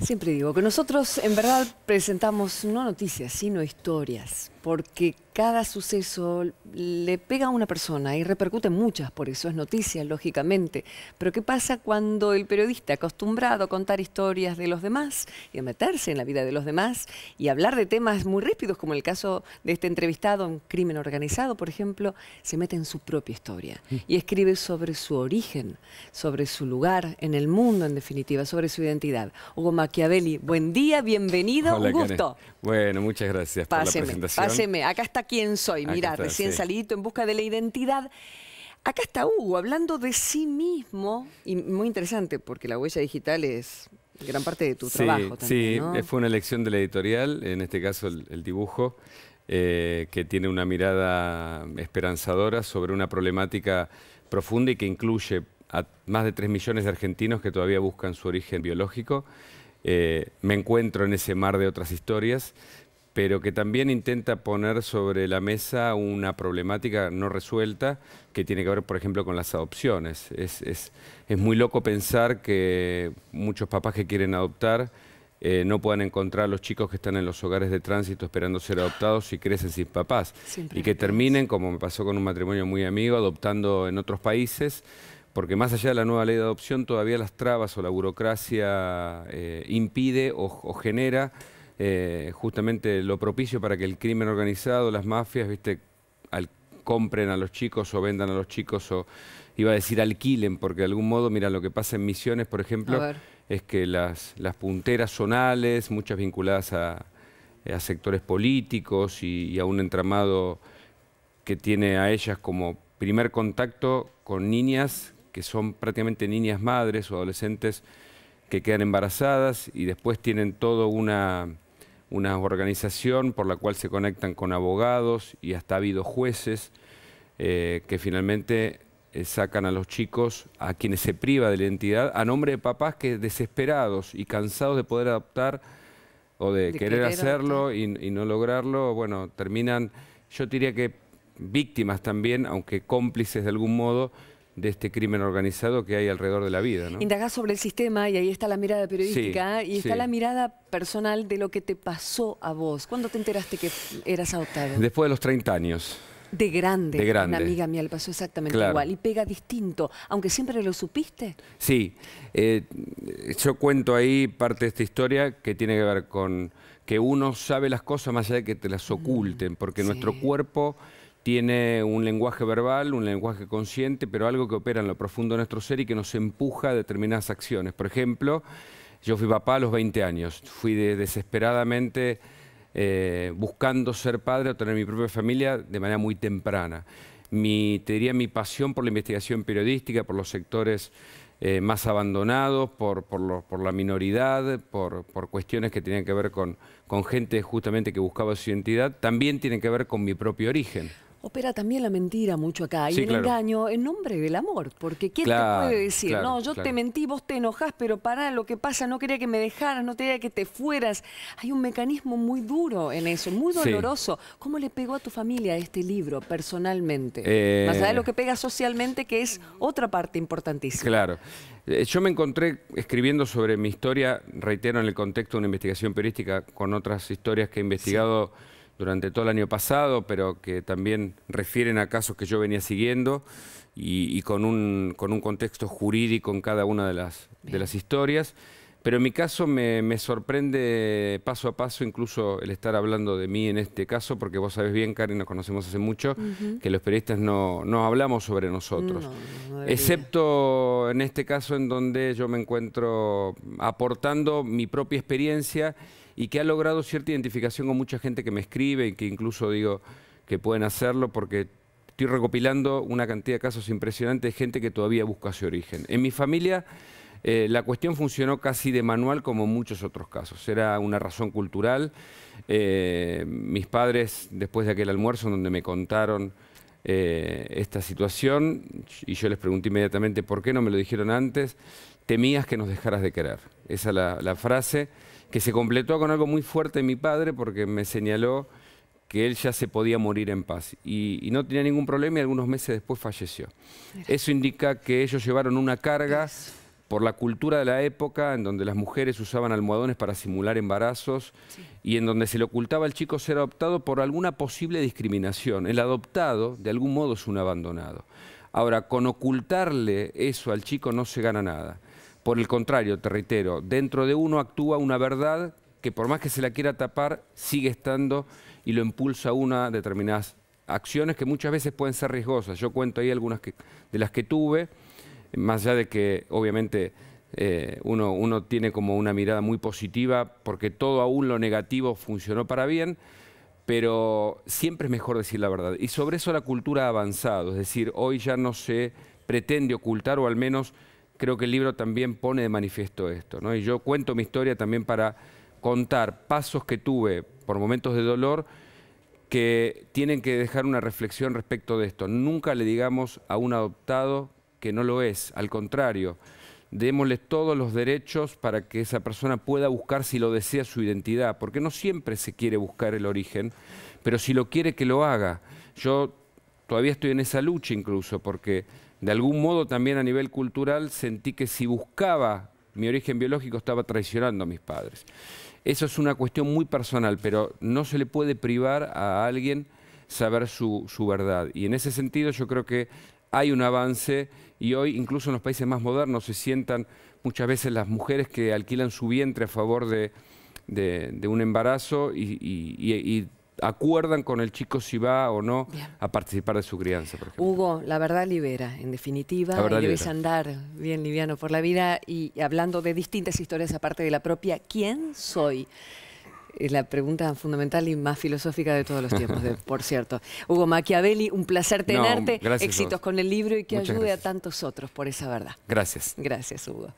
Siempre digo que nosotros en verdad presentamos no noticias, sino historias, porque cada suceso le pega a una persona y repercute en muchas, por eso es noticia, lógicamente. Pero ¿qué pasa cuando el periodista, acostumbrado a contar historias de los demás y a meterse en la vida de los demás y hablar de temas muy ríspidos, como el caso de este entrevistado en crimen organizado, por ejemplo, se mete en su propia historia y escribe sobre su origen, sobre su lugar en el mundo, en definitiva, sobre su identidad? Hugo Machiavelli, buen día, bienvenido, Hola, un gusto. Karen. Bueno, muchas gracias por la presentación. Páseme, acá está quién soy, mirá, recién sí. salidito en busca de la identidad. Acá está Hugo, hablando de sí mismo, y muy interesante, porque la huella digital es gran parte de tu trabajo también, ¿no? Sí, fue una elección de la editorial, en este caso el dibujo, que tiene una mirada esperanzadora sobre una problemática profunda y que incluye a más de 3 millones de argentinos que todavía buscan su origen biológico. Me encuentro en ese mar de otras historias, pero que también intenta poner sobre la mesa una problemática no resuelta que tiene que ver, por ejemplo, con las adopciones. Es muy loco pensar que muchos papás que quieren adoptar no puedan encontrar a los chicos que están en los hogares de tránsito esperando ser adoptados y crecen sin papás. Siempre Y que terminen, como me pasó con un matrimonio muy amigo, adoptando en otros países, porque más allá de la nueva ley de adopción, todavía las trabas o la burocracia impide o genera justamente lo propicio para que el crimen organizado, las mafias, compren a los chicos o vendan a los chicos o, iba a decir, alquilen, porque de algún modo, mira, lo que pasa en Misiones, por ejemplo, es que las punteras zonales, muchas vinculadas a sectores políticos y a un entramado que tiene a ellas como primer contacto con niñas que son prácticamente niñas madres o adolescentes que quedan embarazadas y después tienen toda una organización por la cual se conectan con abogados y hasta ha habido jueces que finalmente sacan a los chicos, a quienes se priva de la identidad, a nombre de papás que desesperados y cansados de poder adoptar o de querer hacerlo y no lograrlo, bueno, terminan, yo diría que víctimas también, aunque cómplices de algún modo, de este crimen organizado que hay alrededor de la vida, ¿no? Indagás sobre el sistema y ahí está la mirada periodística y está sí. la mirada personal de lo que te pasó a vos. ¿Cuándo te enteraste que eras adoptado? Después de los 30 años. De grande. De grande. Una amiga mía le pasó exactamente Claro. igual y pega distinto, aunque siempre lo supiste. Sí, yo cuento ahí parte de esta historia que tiene que ver con que uno sabe las cosas más allá de que te las oculten, porque nuestro cuerpo tiene un lenguaje verbal, un lenguaje consciente, pero algo que opera en lo profundo de nuestro ser y que nos empuja a determinadas acciones. Por ejemplo, yo fui papá a los 20 años, fui desesperadamente buscando ser padre o tener mi propia familia de manera muy temprana. Te diría mi pasión por la investigación periodística, por los sectores más abandonados, por la minoridad, por cuestiones que tenían que ver con gente justamente que buscaba su identidad, también tienen que ver con mi propio origen. Opera también la mentira mucho acá y el engaño en nombre del amor, porque ¿quién te puede decir? No, yo te mentí, vos te enojás, pero pará, lo que pasa, no quería que me dejaras, no quería que te fueras. Hay un mecanismo muy duro en eso, muy doloroso. ¿Cómo le pegó a tu familia este libro personalmente? Más allá de lo que pega socialmente, que es otra parte importantísima. Claro. Yo me encontré escribiendo sobre mi historia, reitero, en el contexto de una investigación periodística con otras historias que he investigado durante todo el año pasado, pero que también refieren a casos que yo venía siguiendo y con un contexto jurídico en cada una de las historias. Pero en mi caso me sorprende paso a paso incluso el estar hablando de mí en este caso, porque vos sabés bien, Karen, nos conocemos hace mucho, que los periodistas no hablamos sobre nosotros. Excepto en este caso en donde yo me encuentro aportando mi propia experiencia y que ha logrado cierta identificación con mucha gente que me escribe y que incluso digo que pueden hacerlo porque estoy recopilando una cantidad de casos impresionantes de gente que todavía busca su origen. En mi familia la cuestión funcionó casi de manual como en muchos otros casos. Era una razón cultural. Mis padres, después de aquel almuerzo donde me contaron esta situación, y yo les pregunté inmediatamente por qué no me lo dijeron antes, temías que nos dejaras de querer. Esa es la frase que se completó con algo muy fuerte de mi padre porque me señaló que él ya se podía morir en paz y no tenía ningún problema y algunos meses después falleció. Eso indica que ellos llevaron una carga por la cultura de la época, en donde las mujeres usaban almohadones para simular embarazos y en donde se le ocultaba al chico ser adoptado por alguna posible discriminación. El adoptado, de algún modo, es un abandonado. Ahora, con ocultarle eso al chico no se gana nada. Por el contrario, te reitero, dentro de uno actúa una verdad que por más que se la quiera tapar, sigue estando y lo impulsa a una determinadas acciones que muchas veces pueden ser riesgosas. Yo cuento ahí algunas de las que tuve, más allá de que obviamente uno tiene como una mirada muy positiva porque todo aún lo negativo funcionó para bien, pero siempre es mejor decir la verdad. Y sobre eso la cultura ha avanzado, es decir, hoy ya no se pretende ocultar, o al menos creo que el libro también pone de manifiesto esto, ¿no? Y yo cuento mi historia también para contar pasos que tuve por momentos de dolor que tienen que dejar una reflexión respecto de esto. Nunca le digamos a un adoptado que no lo es, al contrario, démosle todos los derechos para que esa persona pueda buscar, si lo desea, su identidad, porque no siempre se quiere buscar el origen, pero si lo quiere, que lo haga. Yo todavía estoy en esa lucha incluso, porque de algún modo también a nivel cultural sentí que si buscaba mi origen biológico estaba traicionando a mis padres. Eso es una cuestión muy personal, pero no se le puede privar a alguien saber su verdad. Y en ese sentido yo creo que hay un avance y hoy incluso en los países más modernos se sientan muchas veces las mujeres que alquilan su vientre a favor de un embarazo y acuerdan con el chico si va o no a participar de su crianza, por ejemplo. Hugo, la verdad libera, en definitiva, y debes andar bien liviano por la vida y hablando de distintas historias aparte de la propia. ¿Quién soy? Es la pregunta fundamental y más filosófica de todos los tiempos, por cierto. Hugo Machiavelli, un placer tenerte. No, éxitos con el libro y que Muchas ayude gracias a tantos otros por esa verdad. Gracias. Gracias, Hugo.